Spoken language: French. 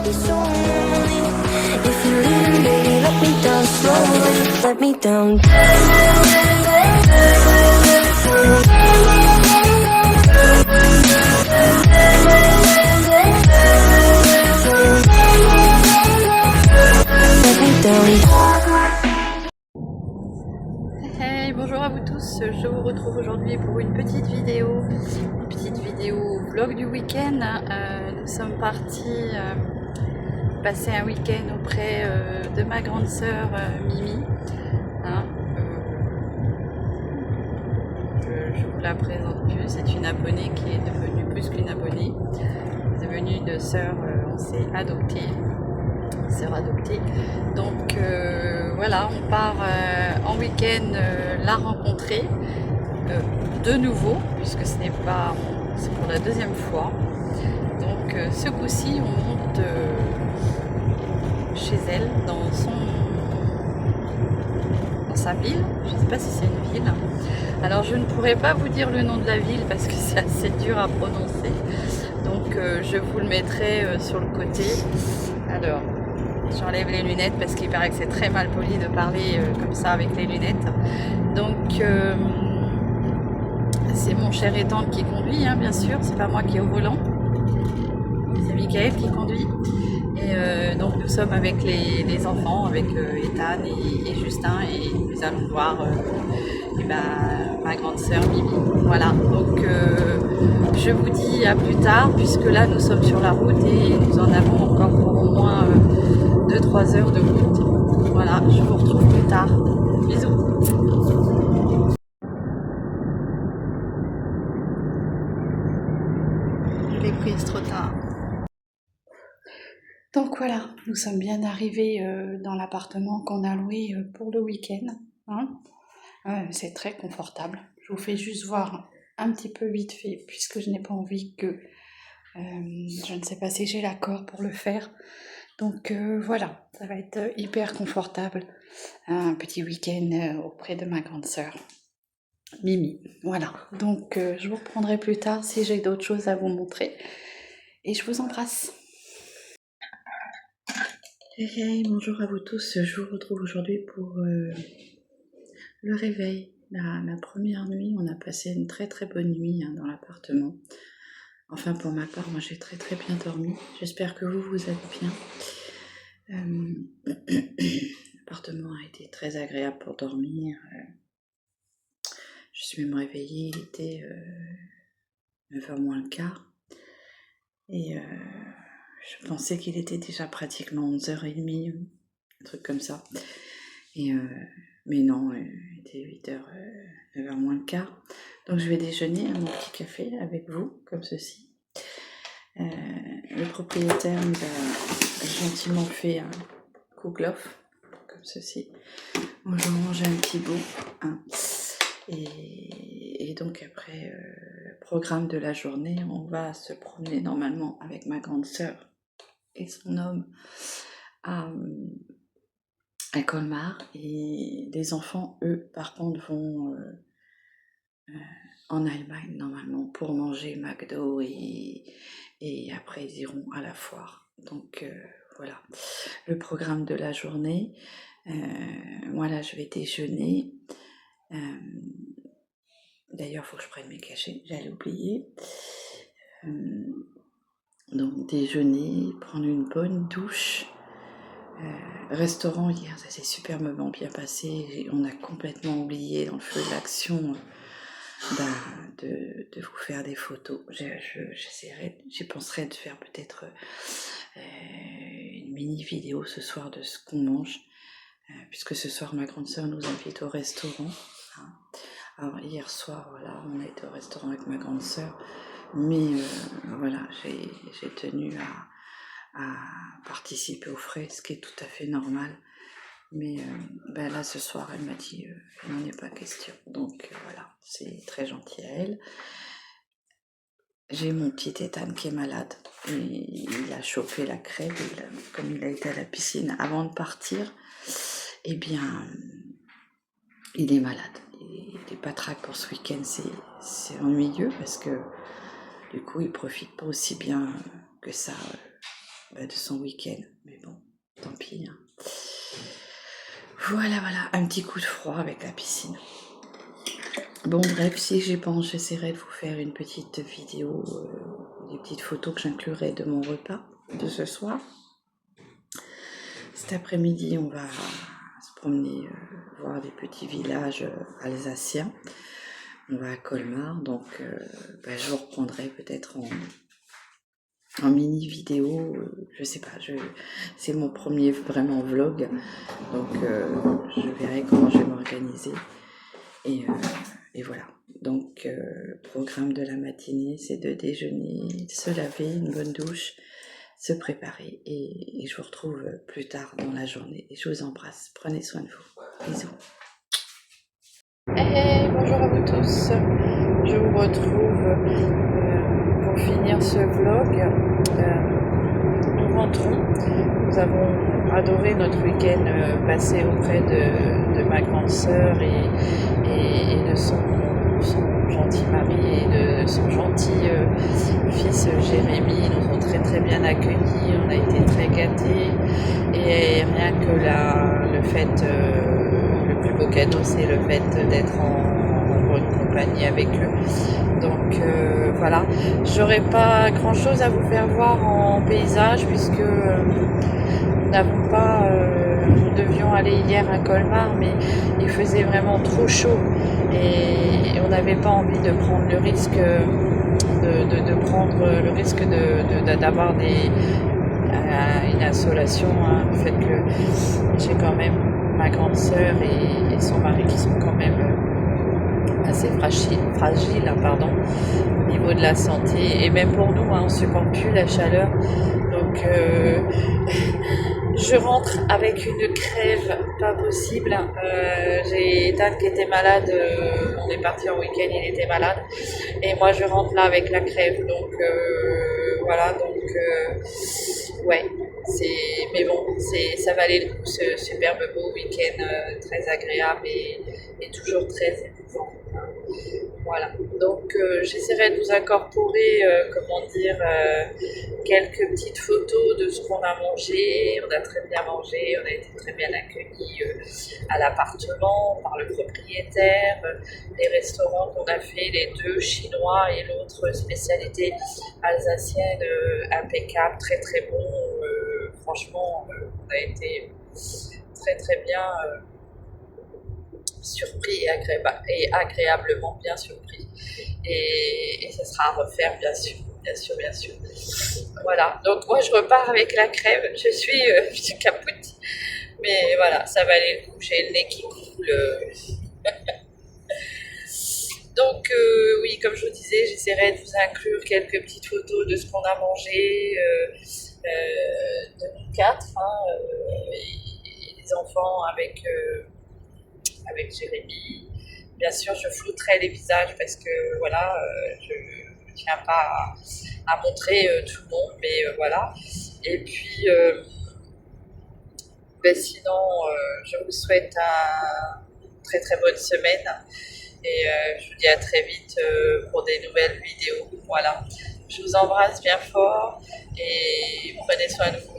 be so lonely. If you're leaving, baby, let me down slowly. Let me down. Let me down. Hey, bonjour à vous tous, je vous retrouve aujourd'hui pour une petite vidéo vlog du week-end. Nous sommes partis passer un week-end auprès de ma grande sœur Mimi. Hein, je vous la présente plus, c'est une abonnée qui est devenue plus qu'une abonnée. C'est devenue une sœur, on s'est adopté. Sœur adoptée. Donc voilà, on part en week-end la rencontrer de nouveau, puisque ce n'est pas, c'est pour la deuxième fois. Donc ce coup-ci, on monte chez elle, dans sa ville. Je ne sais pas si c'est une ville. Alors je ne pourrais pas vous dire le nom de la ville parce que c'est assez dur à prononcer. Donc je vous le mettrai sur le côté. Alors, j'enlève les lunettes parce qu'il paraît que c'est très mal poli de parler comme ça avec les lunettes. Donc c'est mon cher et tendre qui conduit, hein, bien sûr, c'est pas moi qui est au volant. C'est Michael qui conduit. Et donc nous sommes avec les enfants, avec Ethan et Justin, et nous allons voir ma grande sœur Mimi. Voilà, donc je vous dis à plus tard, puisque là nous sommes sur la route et nous en avons encore pour au moins 2-3 heures de route. Voilà, je vous retrouve plus tard. Bisous. Je l'ai prise trop tard. Donc voilà, nous sommes bien arrivés dans l'appartement qu'on a loué pour le week-end. Hein. C'est très confortable. Je vous fais juste voir un petit peu vite fait, puisque je n'ai pas envie que... je ne sais pas si j'ai l'accord pour le faire. Donc voilà, ça va être hyper confortable. Un petit week-end auprès de ma grande sœur, Mimi. Voilà, donc je vous reprendrai plus tard si j'ai d'autres choses à vous montrer. Et je vous embrasse. Hey, bonjour à vous tous, je vous retrouve aujourd'hui pour le réveil. La première nuit, on a passé une très très bonne nuit dans l'appartement. Enfin pour ma part, moi j'ai très très bien dormi. J'espère que vous êtes bien. L'appartement a été très agréable pour dormir. Je suis même réveillée, il était 9h moins le quart. Et je pensais qu'il était déjà pratiquement 11h30, un truc comme ça. Et mais non, il était 8h, 9h moins le quart. Donc je vais déjeuner à mon petit café avec vous, comme ceci. Le propriétaire nous a gentiment fait un kouglof, comme ceci. Bon, je mange un petit bout. Hein. Et donc après le programme de la journée, on va se promener normalement avec ma grande sœur et son homme à Colmar. Et les enfants, eux, par contre, vont en Allemagne normalement pour manger McDo et après ils iront à la foire. Donc voilà le programme de la journée. Moi là je vais déjeuner. D'ailleurs il faut que je prenne mes cachets, j'allais oublier. Donc déjeuner, prendre une bonne douche. Restaurant hier, ça s'est superbement bien passé. On a complètement oublié dans le feu de l'action de vous faire des photos. J'y penserai de faire peut-être une mini vidéo ce soir de ce qu'on mange, puisque ce soir ma grande sœur nous invite au restaurant. Hein. Alors hier soir, voilà, on a été au restaurant avec ma grande sœur, mais voilà, j'ai tenu à participer aux frais, ce qui est tout à fait normal. Mais là, ce soir, elle m'a dit il n'en est pas question. Donc voilà, c'est très gentil à elle. J'ai mon petit Ethan qui est malade. Et il a chopé la crève. Comme il a été à la piscine avant de partir, eh bien, il est malade. Il est patraque pour ce week-end. C'est ennuyeux parce que du coup, il profite pas aussi bien que ça de son week-end. Mais bon, tant pis. Hein. Voilà, un petit coup de froid avec la piscine. Bon, bref, si j'y pense, j'essaierai de vous faire une petite vidéo, des petites photos que j'inclurai de mon repas de ce soir. Cet après-midi, on va se promener, voir des petits villages alsaciens. On va à Colmar, donc je vous reprendrai peut-être en mini vidéo, je sais pas, c'est mon premier vraiment vlog, donc je verrai comment je vais m'organiser. Et voilà, donc programme de la matinée, c'est de déjeuner, se laver, une bonne douche, se préparer et je vous retrouve plus tard dans la journée. Et je vous embrasse, prenez soin de vous, bisous. Hey, bonjour à vous tous, je vous retrouve pour finir ce vlog. Nous rentrons, nous avons adoré notre week-end passé auprès de ma grande sœur et de son gentil mari et de son gentil fils Jérémy. Ils nous ont très bien accueillis, on a été très gâtés et rien que le fait, le plus beau cadeau, c'est le fait d'être en bonne compagnie avec eux. Donc voilà, j'aurais pas grand chose à vous faire voir en paysage puisque nous devions aller hier à Colmar, mais il faisait vraiment trop chaud et on n'avait pas envie de prendre le risque d'avoir une insolation, hein, le fait que j'ai quand même ma grande sœur et son mari qui sont quand même assez fragiles au niveau de la santé, et même pour nous, hein, on ne supporte plus la chaleur, donc je rentre avec une crève pas possible. J'ai Ethan qui était malade, on est parti en week-end, il était malade, et moi je rentre là avec la crève, donc voilà, ouais, mais bon, ça valait le coup, ce superbe beau week-end très agréable et toujours très émouvant. Voilà, donc j'essaierai de vous incorporer, quelques petites photos de ce qu'on a mangé. On a très bien mangé, on a été très bien accueillis à l'appartement par le propriétaire. Les restaurants qu'on a fait, les deux chinois et l'autre spécialité alsacienne, impeccable, très bon. Franchement, on a été très bien surpris et agréablement bien surpris, et ça sera à refaire bien sûr. Voilà, donc moi je repars avec la crève, je suis capote, mais voilà, ça valait le coup, j'ai le nez qui coule. Donc oui, comme je vous disais, j'essaierai de vous inclure quelques petites photos de ce qu'on a mangé, de nous quatre, et les enfants avec Jérémy. Bien sûr, je flouterai les visages parce que voilà, je ne tiens pas à montrer tout le monde, mais voilà. Et puis, sinon, je vous souhaite une très bonne semaine et je vous dis à très vite pour des nouvelles vidéos. Voilà, je vous embrasse bien fort et prenez soin de vous.